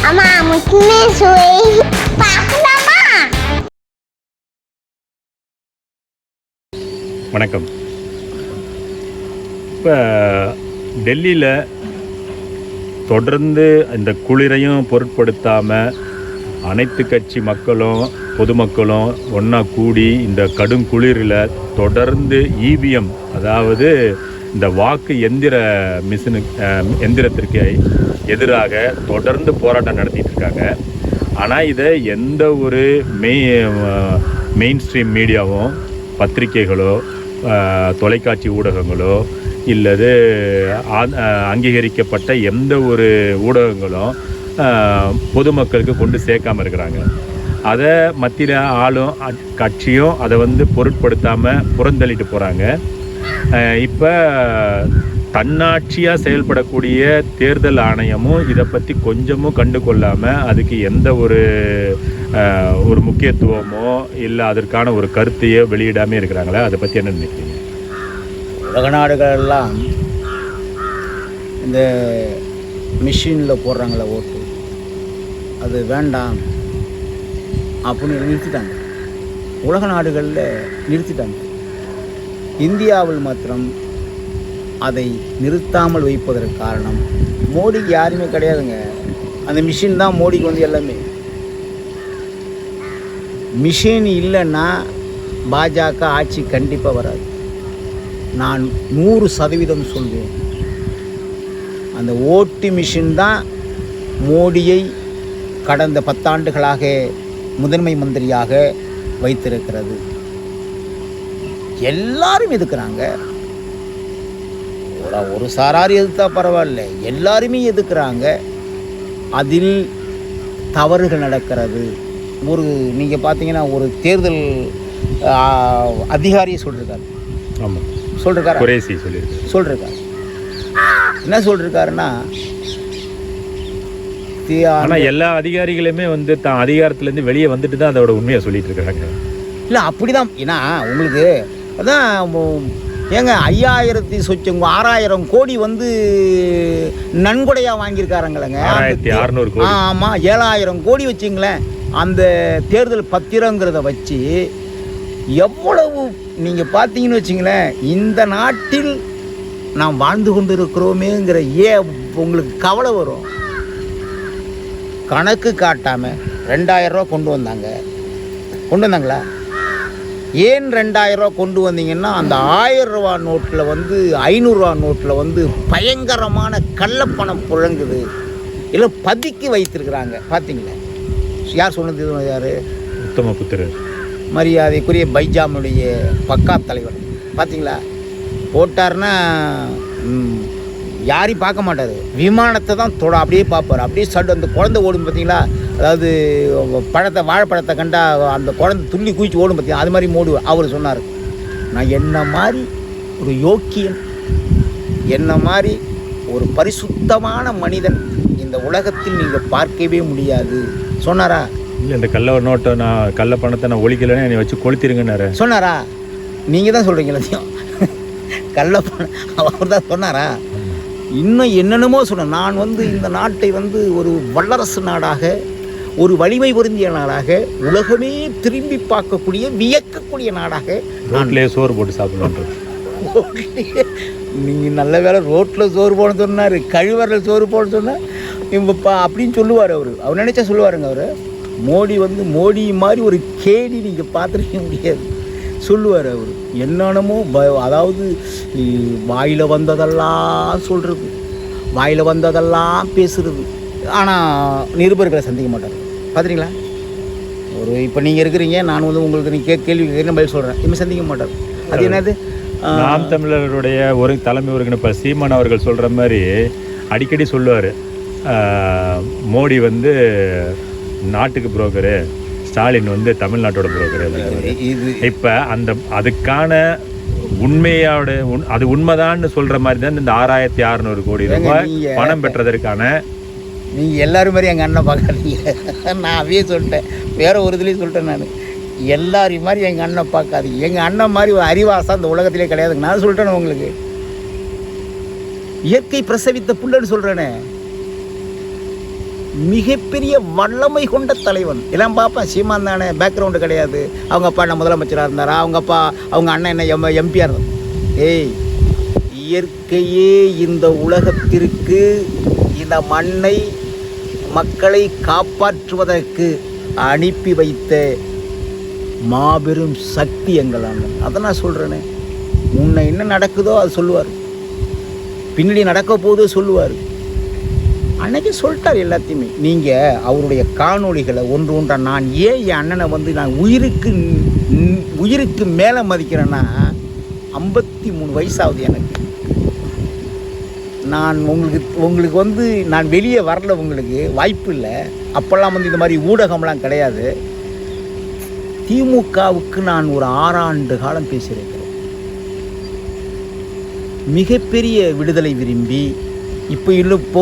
அம்மா முக்கியமே சுவை பார்க்கலாமா? வணக்கம். இப்போ டெல்லியில் தொடர்ந்து இந்த குளிரையும் பொருட்படுத்தாமல் அனைத்து கட்சி மக்களும் பொதுமக்களும் ஒன்றா கூடி இந்த கடும் குளிரில் தொடர்ந்து இவிஎம், அதாவது இந்த வாக்கு எந்திரத்திற்கு எதிராக தொடர்ந்து போராட்டம் நடத்திட்டு இருக்காங்க. ஆனால் இதை எந்த ஒரு மெயின் ஸ்ட்ரீம் மீடியாவும், பத்திரிகைகளோ, தொலைக்காட்சி ஊடகங்களோ இல்லது அங்கீகரிக்கப்பட்ட எந்த ஒரு ஊடகங்களும் பொதுமக்களுக்கு கொண்டு சேர்க்காமல் இருக்கிறாங்க. அதை மத்தியில் ஆளும் கட்சியும் அதை பொருட்படுத்தாமல் புறந்தள்ளிட்டு போகிறாங்க. இப்போ தன்னாட்சியாக செயல்படக்கூடிய தேர்தல் ஆணையமும் இதை பற்றி கொஞ்சமும் கண்டு கொள்ளாமல் அதுக்கு எந்த ஒரு முக்கியத்துவமோ இல்லை அதற்கான ஒரு கருத்தையோ வெளியிடாமல் இருக்கிறாங்களா? அதை பற்றி என்ன நினைக்கிறீங்க? உலக நாடுகளெல்லாம் இந்த மிஷினில் போடுறாங்களே ஓட்டு, அது வேண்டாம் அப்படின்னு நிறுத்திட்டாங்க. உலக நாடுகளில் நிறுத்திட்டாங்க. இந்தியாவில் மாத்திரம் அதை நிறுத்தாமல் வைப்பதற்கு காரணம், மோடிக்கு யாருமே கிடையாதுங்க. அந்த மிஷின் தான் மோடிக்கு எல்லாமே. மிஷின் இல்லைன்னா பாஜக ஆட்சி கண்டிப்பாக வராது. நான் 100% சொல்வேன். அந்த ஓட்டு மிஷின் தான் மோடியை கடந்த 10 ஆண்டுகளாக முதன்மை மந்திரியாக வைத்திருக்கிறது. எல்லாரும் எதுக்குறாங்க. ஒரு சாரார் எதிர்த்தா பரவாயில்ல, எல்லாருமே எதுக்குறாங்க. அதில் தவறுகள் நடக்கிறது. நீங்கள் பார்த்தீங்கன்னா ஒரு தேர்தல் அதிகாரியை சொல்லியிருக்காரு. ஆமாம், சொல்லியிருக்காரு. என்ன சொல்லியிருக்காருன்னா, ஆனால் எல்லா அதிகாரிகளுமே தான் அதிகாரத்துலேருந்து வெளியே வந்துட்டு தான் அதோட உண்மையை சொல்லிட்டு இருக்காங்க. இல்லை, அப்படி தான். ஏன்னா உங்களுக்கு அதான் ஏங்க 5000 சொச்சம் 6000 கோடி நன்கொடையாக வாங்கியிருக்காருங்களேங்க. 6600 கோடி. ஆமாம், 7000 கோடி வச்சுங்களேன். அந்த தேர்தல் பத்திரங்கிறத வச்சு எவ்வளவு நீங்கள் பார்த்தீங்கன்னு வச்சிங்களேன், இந்த நாட்டில் நாம் வாழ்ந்து கொண்டு இருக்கிறோமேங்கிற உங்களுக்கு கவலை வரும். கணக்கு காட்டாமல் 2000 ரூபா கொண்டு வந்தாங்களா? ஏன் 2000 ரூபா கொண்டு வந்தீங்கன்னா, அந்த 1000 ரூபா நோட்டில் 500 ரூபா நோட்டில் பயங்கரமான கள்ளப்பணம் புழங்குது. இல்லை பதுக்கி வைத்திருக்கிறாங்க. பார்த்தீங்களா? யார் சொன்னது? யார்? உத்தமபுத்திரர், மரியாதைக்குரிய பைஜாமுடைய பக்கா தலைவர். பார்த்தீங்களா? போட்டார்னா யாரையும் பார்க்க மாட்டார். விமானத்தை தான் அப்படியே பார்ப்பார். அப்படியே அந்த குழந்தை ஓடும் பார்த்தீங்களா? அதாவது வாழைப்பழத்தை கண்டா அந்த குழந்தை துள்ளி குதிச்சு ஓடும் பார்த்தீங்களா? அது மாதிரி ஓடுவார். அவர் சொன்னார், நான் என்ன மாதிரி ஒரு யோக்கியன், என்ன மாதிரி ஒரு பரிசுத்தமான மனிதன் இந்த உலகத்தில் நீங்கள் பார்க்கவே முடியாது சொன்னாரா? இல்லை, இந்த கள்ள பணத்தை நான் ஒழிக்கலைன்னு என்னை வச்சு கொளுத்திருங்கன்னாரு சொன்னாரா? நீங்கள் தான் சொல்கிறீங்களா? கள்ள பணம் அவர் தான் சொன்னாரா? இன்னும் என்னென்னமோ சொன்னேன். நான் இந்த நாட்டை ஒரு வல்லரசு நாடாக, ஒரு வலிமை பொருந்திய நாடாக, உலகமே திரும்பி பார்க்கக்கூடிய வியக்கக்கூடிய நாடாக, ரோட்லேயே சோறு போட்டு சாப்பிடலாம். நீங்கள் நல்ல வேலை ரோட்டில் சோறு போட சொன்னார், கழிவறையில் சோறு போட சொன்னார் அப்படின்னு சொல்லுவார். அவர் நினச்சா சொல்லுவாருங்க. அவர் மோடி மாதிரி ஒரு கேடி நீங்கள் பார்த்துருக்க முடியாது சொல்லுவார். அவர் என்னென்னமோ அதாவது வாயில் வந்ததெல்லாம் சொல்கிறது, வாயில் வந்ததெல்லாம் பேசுகிறது. ஆனால் நிருபர்களை சந்திக்க மாட்டார். பார்த்துறீங்களா? இப்போ நீங்கள் இருக்கிறீங்க, நான் உங்களுக்கு நீங்கள் கேள்வி கேட்குறேன், பதில் சொல்கிறேன். இனிமேல் சந்திக்க மாட்டார். அது என்னது? நாம் தமிழருடைய ஒரு தலைமை ஒருங்கிணைப்பாளர் சீமான் அவர்கள் சொல்கிற மாதிரி அடிக்கடி சொல்லுவார், மோடி நாட்டுக்கு புரோக்கரு, ஸ்டாலின் தமிழ்நாட்டோட புரோக்கரு. இப்போ அதுக்கான உண்மையோட அது உண்மைதான்னு சொல்கிற மாதிரி தான் இந்த 6600 கோடி ரூபாய் பணம் பெற்றதற்கான. நீங்கள் எல்லோரும் மாதிரி எங்கள் அண்ணன் பார்க்காதீங்க. நான் அவையே சொல்லிட்டேன், வேறு ஒரு இதுலேயும் சொல்லிட்டேன். நான் எல்லாரையும் மாதிரி எங்கள் அண்ணன் பார்க்காதீங்க. எங்கள் அண்ணன் மாதிரி ஒரு அறிவாசம் அந்த உலகத்திலே கிடையாதுங்க. நான் சொல்லிட்டேன்னு உங்களுக்கு. இயற்கை பிரசவித்த புள்ளன்னு சொல்கிறேனே. மிகப்பெரிய வல்லமை கொண்ட தலைவன். எல்லாம் பார்ப்பேன், சீமான் தானே, பேக்ரவுண்டு கிடையாது, அவங்க அப்பா என்ன முதலமைச்சராக இருந்தாரா, அவங்க அப்பா அவங்க அண்ணன் என்ன எம்பிஆர். ஏய், இயற்கையே இந்த உலகத்திற்கு இந்த மண்ணை மக்களை காப்பாற்றுவதற்கு அனுப்பி வைத்த மாபெரும் சக்தி எங்கள் அண்ணன். அதை நான் சொல்கிறேனே, முன்ன என்ன நடக்குதோ அது சொல்லுவார், பின்னாடி நடக்க போதோ சொல்லுவார். அன்னைக்கு சொல்லிட்டார் எல்லாத்தையுமே. நீங்கள் அவருடைய காணொளிகளை ஒன்று ஒன்றா நான் ஏன் என் அண்ணனை வந்து நான் உயிருக்கு மேலே மதிக்கிறேன்னா, 53 வயசாகுது எனக்கு. நான் உங்களுக்கு வந்து நான் வெளியே வரல, உங்களுக்கு வாய்ப்பு இல்லை. அப்போல்லாம் வந்து இந்த மாதிரி ஊடகம்லாம் கிடையாது. திமுகவுக்கு நான் ஒரு 6 ஆண்டு காலம் பேசியிருக்கிறேன். மிகப்பெரிய விடுதலை விரும்பி இப்போ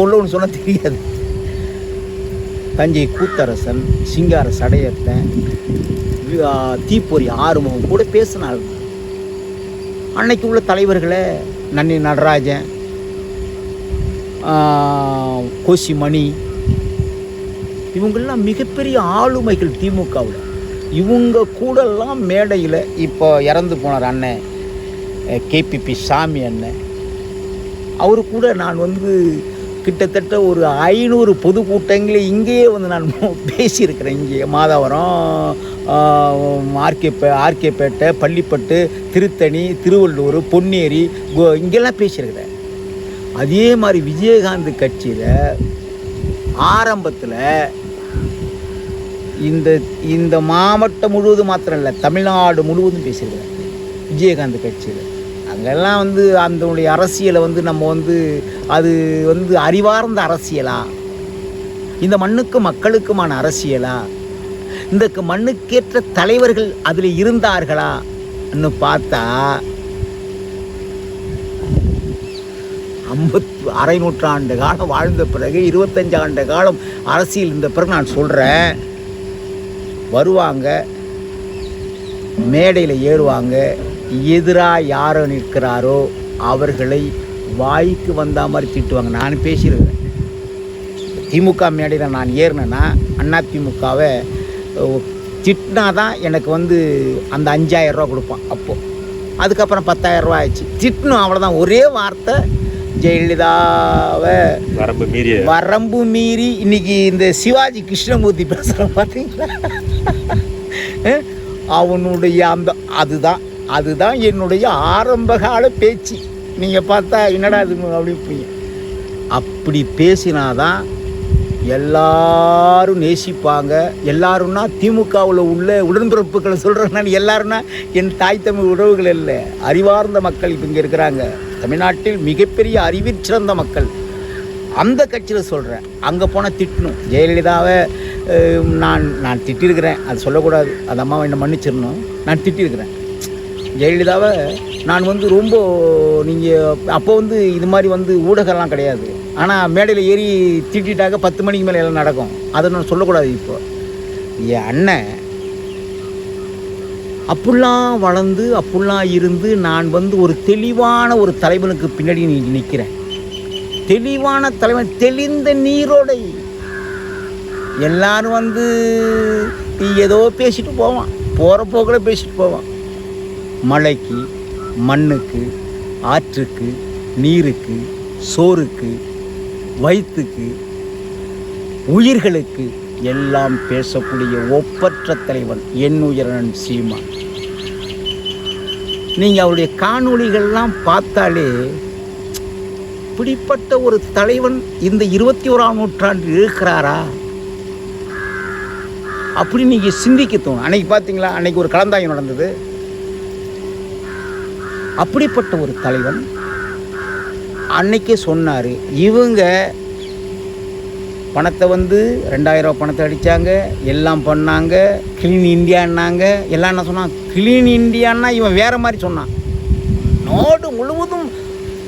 உள்ளவன்னு சொன்னால் தெரியாது. தஞ்சை கூத்தரசன், சிங்கார சடையத்தன், தீப்பொறி ஆறுமுகம் கூட பேசினாள். அன்னைக்கு உள்ள தலைவர்களை நன்னி நடராஜன், கோசிமணி, இவங்கெல்லாம் மிகப்பெரிய ஆளுமைகள் திமுகவில். இவங்க கூடலாம் மேடையில் இப்போ இறந்து போனார் அண்ணன் கேபிபி சாமி அண்ணன், அவரு கூட நான் வந்து கிட்டத்தட்ட ஒரு 500 பொதுக்கூட்டங்களே இங்கேயே வந்து நான் பேசியிருக்கிறேன். இங்கே மாதவரம், ஆர்கேப்பேட்டை, பள்ளிப்பட்டு, திருத்தணி, திருவள்ளூர், பொன்னேரி, இங்கெல்லாம் பேசியிருக்கிறேன். அதே மாதிரி விஜயகாந்த் கட்சியில் ஆரம்பத்தில் இந்த மாவட்டம் முழுவதும் மாத்திரம் இல்லை, தமிழ்நாடு முழுவதும் பேசியிருக்கிறேன் விஜயகாந்த் கட்சியில். அங்கெல்லாம் வந்து அதனுடைய அரசியலை வந்து நம்ம வந்து அது வந்து அறிவார்ந்த அரசியலா, இந்த மண்ணுக்கு மக்களுக்குமான அரசியலா, இந்த மண்ணுக்கேற்ற தலைவர்கள் அதில் இருந்தார்களா ன்னு பார்த்தா 6 நூற்றாண்டு காலம் வாழ்ந்த பிறகு 25 ஆண்டு காலம் அரசியல் இருந்த பிறகு நான் சொல்கிறேன், வருவாங்க, மேடையில் ஏறுவாங்க, எதிராக யாரோ நிற்கிறாரோ அவர்களை வாய்க்கு வந்த மாதிரி திட்டுவாங்க. நான் பேசியிருக்கிறேன். திமுக மேடையில் நான் ஏறினேன்னா அண்ணா திமுகவை திட்டினா தான் எனக்கு வந்து அந்த 5000 ரூபா கொடுப்பான். அப்போது அதுக்கப்புறம் 10,000 ரூபா ஆயிடுச்சு. திட்டணும், அவ்வளோதான். ஒரே வார்த்தை, ஜெயலலிதாவை வரம்பு மீறி இன்னைக்கு இந்த சிவாஜி கிருஷ்ணமூர்த்தி பேசுகிறேன் பார்த்தீங்களா, அவனுடைய அதுதான் என்னுடைய ஆரம்பகால பேச்சு. நீங்கள் பார்த்தா என்னடா இது அப்படி அப்படி பேசினாதான் எல்லாரும் நேசிப்பாங்க. எல்லாரும்னா திமுகவில் உள்ள உடன்பிறப்புகளை சொல்கிறேன்னா, எல்லாருன்னா என் தாய் தமிழ் உறவுகள் இல்லை, அறிவார்ந்த மக்கள் இப்போ இங்கே இருக்கிறாங்க. தமிழ்நாட்டில் மிகப்பெரிய அறிவில் சிறந்த மக்கள். அந்த கட்சியில் சொல்கிறேன். அங்கே போனால் திட்டணும். ஜெயலலிதாவை நான் திட்டிருக்கிறேன், அது சொல்லக்கூடாது, அந்த அம்மாவை என்னை மன்னிச்சிடணும். நான் திட்டிருக்கிறேன் ஜெயலலிதாவை. நான் வந்து ரொம்ப, நீங்கள் அப்போ வந்து இது மாதிரி வந்து ஊடகம்லாம் கிடையாது. ஆனால் மேடையில் ஏறி திட்டாக்க 10 மணிக்கு மேலே எல்லாம் நடக்கும். அதை நான் சொல்லக்கூடாது. இப்போ என் அண்ணன் அப்படிலாம் வளர்ந்து அப்படிலாம் இருந்து நான் வந்து ஒரு தெளிவான ஒரு தலைவனுக்கு பின்னாடி நிற்கிறேன். தெளிவான தலைவன், தெளிந்த நீரோடை. எல்லாரும் வந்து ஏதோ பேசிட்டு போவான், போகிற போக்கில் பேசிட்டு போவான். மழைக்கு, மண்ணுக்கு, ஆற்றுக்கு, நீருக்கு, சோறுக்கு, வயிற்றுக்கு, உயிர்களுக்கு எல்லாம் பேசக்கூடிய ஒப்பற்ற தலைவன் என் உயிரன் சீமான். நீங்கள் அவருடைய காணொளிகள்லாம் பார்த்தாலே இப்படிப்பட்ட ஒரு தலைவன் இந்த 21ஆம் நூற்றாண்டில் இருக்கிறாரா அப்படி நீங்கள் சிந்திக்க தோணும். அன்னைக்கு பார்த்தீங்களா, அன்னைக்கு ஒரு கலந்தாய்வு நடந்தது. அப்படிப்பட்ட ஒரு தலைவன் அன்னைக்கே சொன்னார், இவங்க பணத்தை வந்து 2000 ரூபா பணத்தை அடித்தாங்க, எல்லாம் பண்ணாங்க, கிளீன் இந்தியான்னாங்க. எல்லாம் என்ன சொன்னான், கிளீன் இந்தியான்னா இவன் வேறு மாதிரி சொன்னான். நாடு முழுவதும்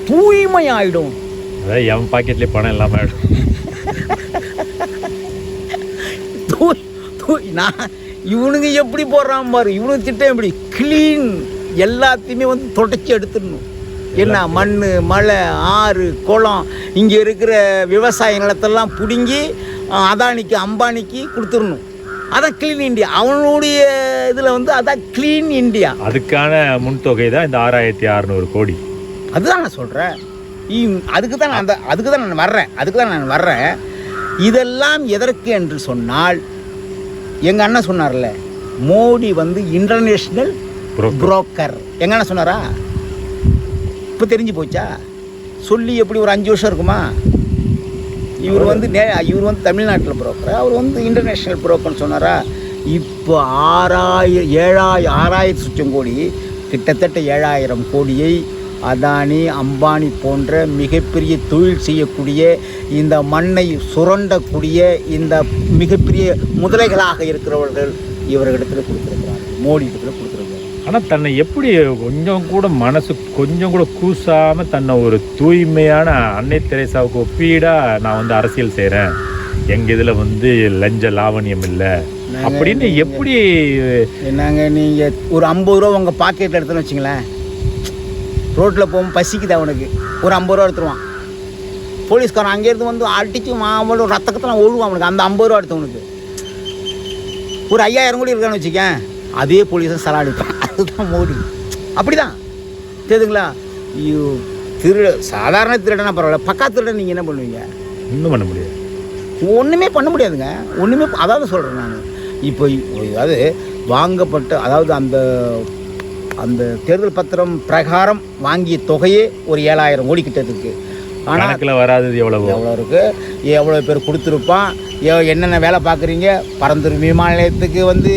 தூய்மை ஆகிடும், அதான் என் பாக்கெட்லேயே பணம் இல்லாமல் ஆகிடும். நான் இவனுங்க எப்படி போடுறான் பாரு, இவனுக்கு திட்டம் எப்படி கிளீன், எல்லாத்தையுமே வந்து தொடச்சி எடுத்துடணும். என்ன மண், மலை, ஆறு, குளம், இங்கே இருக்கிற விவசாய நிலத்தெல்லாம் பிடுங்கி அதானிக்கு அம்பானிக்கு கொடுத்துடணும். அதான் க்ளீன் இந்தியா. அவனுடைய இதில் வந்து அதான் க்ளீன் இந்தியா. அதுக்கான முன்தொகை தான் இந்த 6600 கோடி. அதுதான் நான் சொல்கிறேன். அதுக்கு தான் நான் வர்றேன். இதெல்லாம் எதற்கு என்று சொன்னால், எங்கள் அண்ணன் சொன்னார்ல, மோடி வந்து இன்டர்நேஷ்னல் புரோக்கர். எங்கள் அண்ணன் சொன்னாரா? இப்போ தெரிஞ்சு போச்சா? சொல்லி எப்படி ஒரு 5 வருஷம் இருக்குமா? இவர் வந்து தமிழ்நாட்டில் புரோக்கர், அவர் வந்து இன்டர்நேஷ்னல் புரோக்கர்னு சொன்னாரா? இப்போ 6000 சுற்றம் கோடி, கிட்டத்தட்ட 7000 கோடியை அதானி அம்பானி போன்ற மிகப்பெரிய தொழில் செய்யக்கூடிய, இந்த மண்ணை சுரண்டக்கூடிய இந்த மிகப்பெரிய முதலைகளாக இருக்கிறவர்கள் இவர்களிடத்தில் கொடுத்துருக்கிறார், மோடி இடத்துல கொடுத்துருக்காரு. ஆனால் தன்னை எப்படி கொஞ்சம் கூட மனசு கொஞ்சம் கூட கூசாமல் தன்னை ஒரு தூய்மையான அன்னை தெரேசாவுக்கு ஒப்பீடாக நான் வந்து அரசியல் செய்கிறேன், எங்கள் இதில் வந்து லஞ்ச லாவணியம் இல்லை அப்படின்னு எப்படி? என்னங்க நீங்கள் ஒரு 50 ரூபா உங்கள் பாக்கெட்டில் எடுத்துன்னு வச்சிங்களேன், ரோட்டில் போகும் பசிக்குது அவனுக்கு, ஒரு 50 ரூபா எடுத்துருவான். போலீஸ்காரன் அங்கேருந்து வந்து அடித்து மாமூலும் ரத்தக்கத்தெல்லாம் ஒழுவான் அவனுக்கு, அந்த 50 ரூபா எடுத்தவனுக்கு. ஒரு 5000 கோடி இருக்கான்னு வச்சுக்கேன், அதே போலீஸை சலாடிப்பான். அதுதான் மோடி. அப்படி தான் தெரியுதுங்களா? சாதாரண திருடனா பரவாயில்ல, பக்கா திருடன் நீங்கள் என்ன பண்ணுவீங்க? ஒன்றும் பண்ண முடியாது. ஒன்றுமே பண்ண முடியாதுங்க. அதாவது சொல்கிறேன் நான், இப்போ அதாவது வாங்கப்பட்ட, அதாவது அந்த தேர்தல் பத்திரம் பிரகாரம் வாங்கிய தொகையே ஒரு 7000 கோடி கிட்ட இருக்குது. ஆனால் வராது எவ்வளோ இருக்குது, எவ்வளோ பேர் கொடுத்துருப்பான், என்னென்ன வேலை பார்க்குறீங்க, பரந்தூர் விமான நிலையத்துக்கு வந்து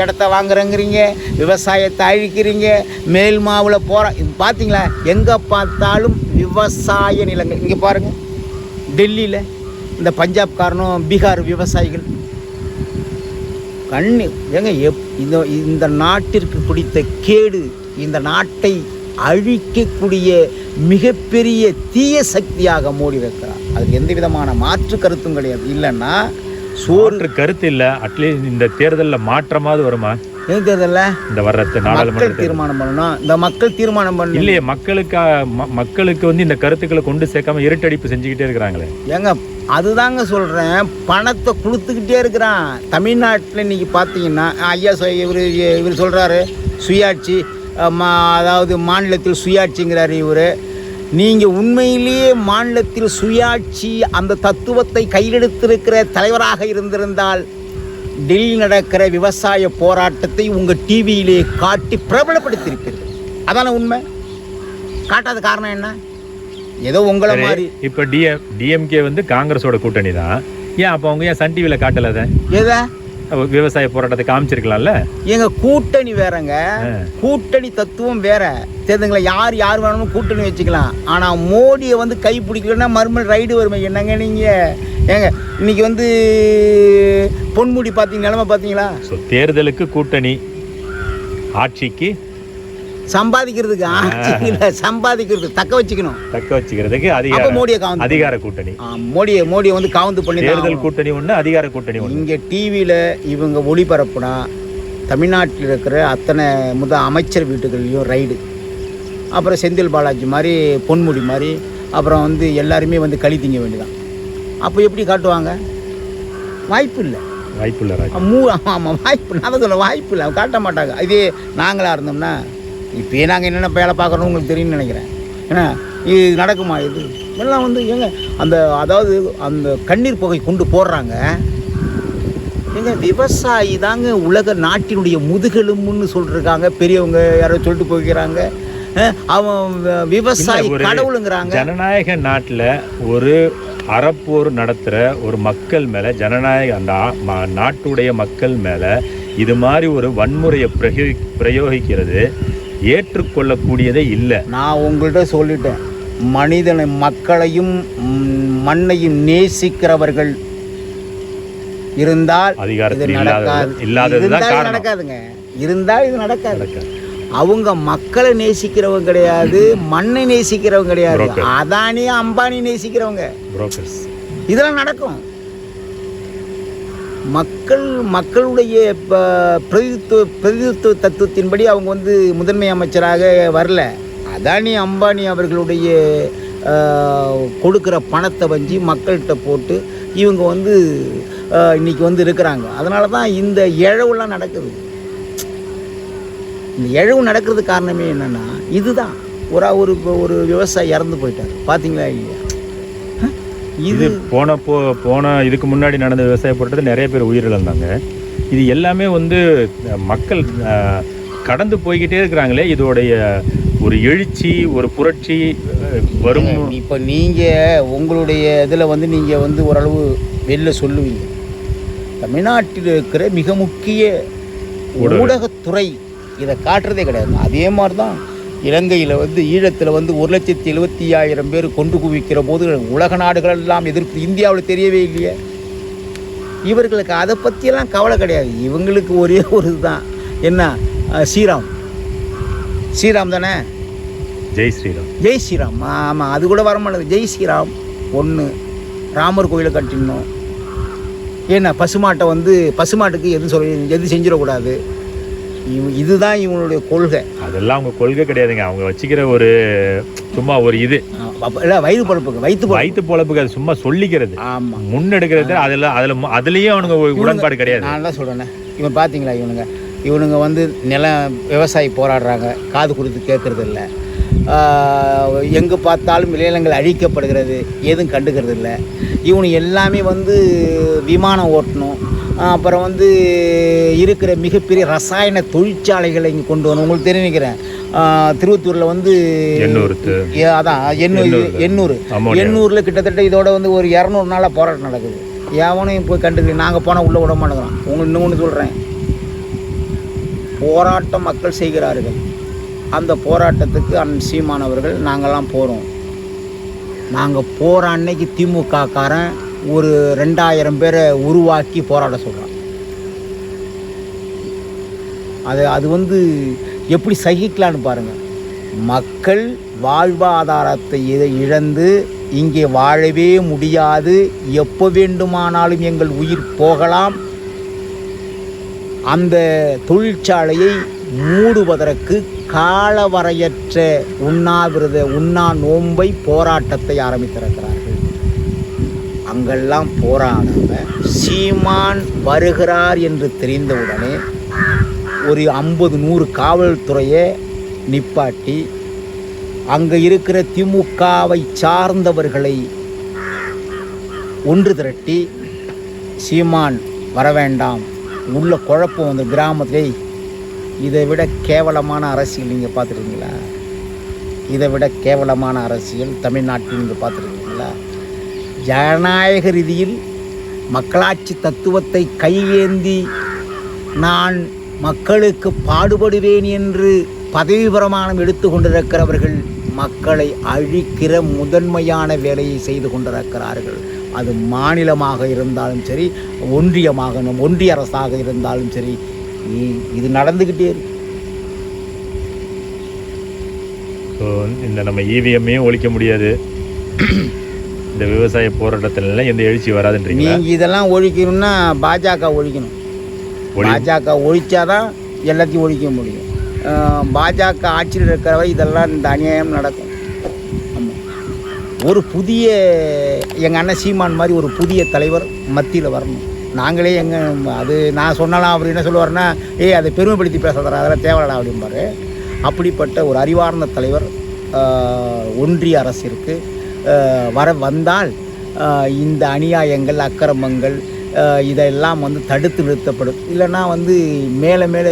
இடத்த வாங்குறேங்கிறீங்க, விவசாயத்தை அழிக்கிறீங்க, மேல் மாவில் இது பார்த்தீங்களா? எங்கே பார்த்தாலும் விவசாய நிலங்கள். இங்கே பாருங்கள், டெல்லியில் இந்த பஞ்சாப்காரனும் பீகார் விவசாயிகள் இந்த நாட்டிற்கு பிடித்த கேடு, இந்த நாட்டை அழிக்கக்கூடிய மிகப்பெரிய தீய சக்தியாக மோடி வைக்கிறார். அதுக்கு எந்த விதமான மாற்று கருத்தும் கிடையாது. இல்லைன்னா சோறு கருத்து இல்லை. அட்லீஸ்ட் இந்த தேர்தலில் மாற்றமாவது வருமா? எந்த தேர்தலில்? இந்த வர்றது மக்கள் தீர்மானம் பண்ணணும். இந்த மக்கள் தீர்மானம் பண்ணணும் இல்லையே, மக்களுக்கு வந்து இந்த கருத்துக்களை கொண்டு சேர்க்காம இருட்டடிப்பு செஞ்சுக்கிட்டே இருக்கிறாங்களே. ஏங்க அதுதாங்க சொல்கிறேன், பணத்தை கொடுத்துக்கிட்டே இருக்கிறான். தமிழ்நாட்டில் இன்றைக்கி பார்த்தீங்கன்னா ஐயா இவர் சொல்கிறாரு சுயாட்சி, அதாவது மாநிலத்தில் சுயாட்சிங்கிறாரு இவர். நீங்கள் உண்மையிலேயே மாநிலத்தில் சுயாட்சி அந்த தத்துவத்தை கையெடுத்திருக்கிற தலைவராக இருந்திருந்தால் டெல்லி நடக்கிற விவசாய போராட்டத்தை உங்கள் டிவியிலே காட்டி பிரபலப்படுத்தியிருப்பீர்கள். அதான உண்மை. காட்டாத காரணம் என்ன? ஏதோ உங்களை மாதிரி இப்போ டிஎம்கே வந்து காங்கிரஸோட கூட்டணி தான். ஏன் அப்போ அவங்க ஏன் சன் டிவியில் காட்டலை? எதை விவசாய போராட்டத்தை காமிச்சிருக்கலாம்ல? எங்க கூட்டணி வேறங்க, கூட்டணி தத்துவம் வேற. தெரியுதுங்களா? யார் வேணும்னு கூட்டணி வச்சுக்கலாம். ஆனால் மோடியை வந்து கை பிடிக்கலன்னா மறுபடியும் ரைடு வருமே. என்னங்க நீங்கள் ஏங்க இன்னைக்கு வந்து பொன்முடி பார்த்தீங்க நிலைமை பார்த்தீங்களா? ஸோ தேர்தலுக்கு கூட்டணி, ஆட்சிக்கு சம்பாதிக்கிறதுக்கு, ஆட்சியில் சம்பாதிக்கிறது, தக்க வச்சுக்கிறதுக்கு அதிகார கூட்டணி. மோடியை வந்து காவுந்து பண்ணி தேர்தல் கூட்டணி ஒன்று, அதிகார கூட்டணி ஒன்று. இங்கே டிவியில் இவங்க ஒளிபரப்புனா தமிழ்நாட்டில் இருக்கிற அத்தனை அமைச்சர் வீட்டுகள்லையும் ரைடு, அப்புறம் செந்தில் பாலாஜி மாதிரி, பொன்முடி மாதிரி, அப்புறம் வந்து எல்லாருமே வந்து களி திங்க வேண்டியதான். அப்போ எப்படி காட்டுவாங்க? வாய்ப்பு இல்லை. ஆமாம், வாய்ப்பு. நான் சொல்ல வாய்ப்பு இல்லை, காட்ட மாட்டாங்க. இதே நாங்களாக இருந்தோம்னா இப்போயே நாங்கள் என்னென்ன வேலை பார்க்குறோம் உங்களுக்கு தெரியும்னு நினைக்கிறேன். ஏன்னா இது நடக்குமா? இது எல்லாம் வந்து அதாவது அந்த கண்ணீர் புகை கொண்டு போடுறாங்க. விவசாயி தாங்க உலக நாட்டினுடைய முதுகெலும்புன்னு சொல்லிருக்காங்க பெரியவங்க, யாரோ சொல்லிட்டு போய்க்கிறாங்க. அவன் விவசாயி கடவுளுங்கிறாங்க. ஜனநாயக நாட்டில் ஒரு அறப்போர் நடத்துகிற ஒரு மக்கள் மேலே, ஜனநாயக அந்த நாட்டுடைய மக்கள் மேலே இது மாதிரி ஒரு வன்முறையை பிரயோகிக்கிறது ஏற்றுக்கொள்ளக்கூடியதே இல்லை. நான் உங்கள்கிட்ட சொல்லிட்டேன், மனிதனை, மக்களையும் மண்ணையும் நேசிக்கிறவர்கள் இருந்தால் அதிகாரத்தில் நடக்காதுங்க. இருந்தால் இது நடக்காது. அவங்க மக்களை நேசிக்கிறவங்க கிடையாது, மண்ணை நேசிக்கிறவங்க கிடையாது, அதானி அம்பானி நேசிக்கிறவங்க. இதெல்லாம் நடக்கும். மக்களுடைய பிரதிநிதித்துவ தத்துவத்தின்படி அவங்க வந்து முதன்மை அமைச்சராக வரல. அதானி அம்பானி அவர்களுடைய கொடுக்குற பணத்தை வஞ்சி மக்கள்கிட்ட போட்டு இவங்க வந்து இன்றைக்கி வந்து இருக்கிறாங்க. அதனால தான் இந்த இழவுலாம் நடக்குது. இந்த இழவு நடக்கிறதுக்கு காரணமே என்னென்னா இதுதான். ஒரு ஒரு விவசாயி இறந்து போயிட்டார், பார்த்தீங்களா இல்லையா? இது போன இதுக்கு முன்னாடி நடந்த விவசாய போராட்டத்தில் நிறைய பேர் உயிரிழந்தாங்க. இது எல்லாமே வந்து மக்கள் கடந்து போய்கிட்டே இருக்கிறாங்களே. இதோடைய ஒரு எழுச்சி, ஒரு புரட்சி வரும். இப்போ நீங்கள் உங்களுடைய இதில் வந்து நீங்கள் வந்து ஓரளவு வெளில சொல்லுவீங்க. தமிழ்நாட்டில் இருக்கிற மிக முக்கிய ஊடகத்துறை இதை காட்டுறதே கிடையாது. அதே மாதிரி தான் இலங்கையில் வந்து ஈழத்தில் வந்து 1,75,000 பேர் கொண்டு குவிக்கிற போது உலக நாடுகள் எல்லாம் எதிர்ப்பு. இந்தியாவில் தெரியவே இல்லையே. இவர்களுக்கு அதை பற்றியெல்லாம் கவலை கிடையாது. இவங்களுக்கு ஒரே ஒரு இதுதான், என்ன, ஸ்ரீராம் தானே, ஜெய் ஸ்ரீராம். ஜெய் ஸ்ரீராம். ஆமாம், அது கூட வரமாட்டேது. ஜெய் ஸ்ரீராம் ஒன்று, ராமர் கோயிலை கட்டிடணும். ஏன்னா பசுமாட்டுக்கு எது செஞ்சிடக்கூடாது. இதுதான் இவங்களுடைய கொள்கை. அதெல்லாம் அவங்க கொள்கை கிடையாதுங்க. அவங்க வச்சுக்கிற ஒரு சும்மா ஒரு இது இல்லை, வயிற்று பொழப்புக்கு அது சும்மா சொல்லிக்கிறது. ஆமாம், முன்னெடுக்கிறது. அதுலேயும் அவனுங்க உடன்பாடு கிடையாது. நான் தான் சொல்கிறேன்னே. இவன் பார்த்தீங்களா, இவனுங்க வந்து விவசாயி போராடுறாங்க, காது கொடுத்து கேட்கறது இல்லை. எங்கே பார்த்தாலும் விளைநிலங்கள் அழிக்கப்படுகிறது, எதுவும் கண்டுக்கிறது இல்லை. இவனு எல்லாமே வந்து விமானம் ஓட்டணும், அப்புறம் வந்து இருக்கிற மிகப்பெரிய ரசாயன தொழிற்சாலைகளை இங்கே கொண்டு வரணும். உங்களுக்கு தெரிஞ்சுக்கிறேன், திருவத்தூரில் வந்து அதான் எண்ணூரில் கிட்டத்தட்ட இதோட வந்து ஒரு 200 நாளாக போராட்டம் நடக்குது. எவனையும் போய் கண்டுக்கல. நாங்கள் போனால் உள்ளே விட மாட்டேங்கிறோம். உங்களுக்கு இன்னொன்று சொல்கிறேன், போராட்டம் மக்கள் செய்கிறார்கள். அந்த போராட்டத்துக்கு சீமான் அவர்கள் நாங்கள்லாம் போகிறோம். நாங்கள் போகிற அன்னைக்கு திமுககாரன் ஒரு 2000 பேரை உருவாக்கி போராட சொல்கிறான். அது வந்து எப்படி சகிக்கலான்னு பாருங்கள். மக்கள் வாழ்வாதாரத்தை இழந்து இங்கே வாழவே முடியாது, எப்போ வேண்டுமானாலும் எங்கள் உயிர் போகலாம், அந்த தொழிற்சாலையை மூடுவதற்கு காலவரையற்ற உண்ணா நோன்பை போராட்டத்தை ஆரம்பித்திருக்கிறார்கள். அங்கெல்லாம் போராடாமல் சீமான் வருகிறார் என்று தெரிந்தவுடனே ஒரு 50-100 காவல்துறையை நிப்பாட்டி அங்கே இருக்கிற திமுகவை சார்ந்தவர்களை ஒன்று திரட்டி, சீமான் வர வேண்டாம், உள்ள குழப்பம் வந்து கிராமத்திலே. இதை விட கேவலமான அரசியல் நீங்கள் பார்த்துருக்கீங்களா? இதை விட கேவலமான அரசியல் தமிழ்நாட்டில் நீங்கள் பார்த்துருக்கீங்களா? ஜனநாயக ரீதியில் மக்களாட்சி தத்துவத்தை கையேந்தி நான் மக்களுக்கு பாடுபடுவேன் என்று பதவி பிரமாணம் எடுத்து கொண்டிருக்கிறவர்கள் மக்களை அழிக்கிற முதன்மையான வேலையை செய்து கொண்டிருக்கிறார்கள். அது மாநிலமாக இருந்தாலும் சரி, ஒன்றிய அரசாக இருந்தாலும் சரி, இது நடந்துக்கிட்டே இருக்கு. ஸோ இந்த நம்ம ஈவிஎம்மையும் ஒழிக்க முடியாது, இந்த விவசாய போராட்டத்தினால எந்த எழுச்சி வராதுன்றீங்க. நீங்கள் இதெல்லாம் ஒழிக்கணும்னா பாஜக ஒழிக்கணும். பாஜக ஒழிச்சாதான் எல்லாத்தையும் ஒழிக்க முடியும். பாஜக ஆட்சியில் இருக்கிறவரை இதெல்லாம் இந்த அநியாயம் நடக்கும். ஒரு புதிய எங்கள் அண்ணன் சீமான் மாதிரி ஒரு புதிய தலைவர் மத்தியில் வரணும். நாங்களே அது நான் சொன்னாலாம் அவர் என்ன சொல்லுவார்னா, அதை பெருமைப்படுத்தி பேசுகிறா, அதெல்லாம் தேவைடா அப்படிம்பாரு. அப்படிப்பட்ட ஒரு அறிவார்ந்த தலைவர் ஒன்றிய அரசிற்கு வந்தால் இந்த அநியாயங்கள், அக்கிரமங்கள் இதெல்லாம் வந்து தடுத்து நிறுத்தப்படும். இல்லைன்னா வந்து மேலே மேலே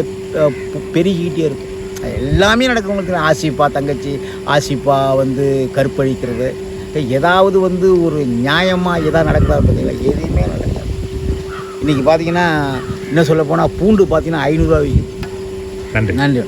பெருகிக்கிட்டே இருக்கும். எல்லாமே நடக்கும். உங்களுக்கு ஆசிஃபா தங்கச்சி ஆசிஃபா வந்து கற்பழிக்கிறது, ஏதாவது வந்து ஒரு நியாயமாக எதாவது நடக்குதா பார்த்தீங்களா? எதுவுமே நடக்காது. இன்றைக்கி பார்த்தீங்கன்னா இன்னும் சொல்ல போனால் பூண்டு பார்த்தீங்கன்னா 500 ரூபா விற்கிது. நன்றி.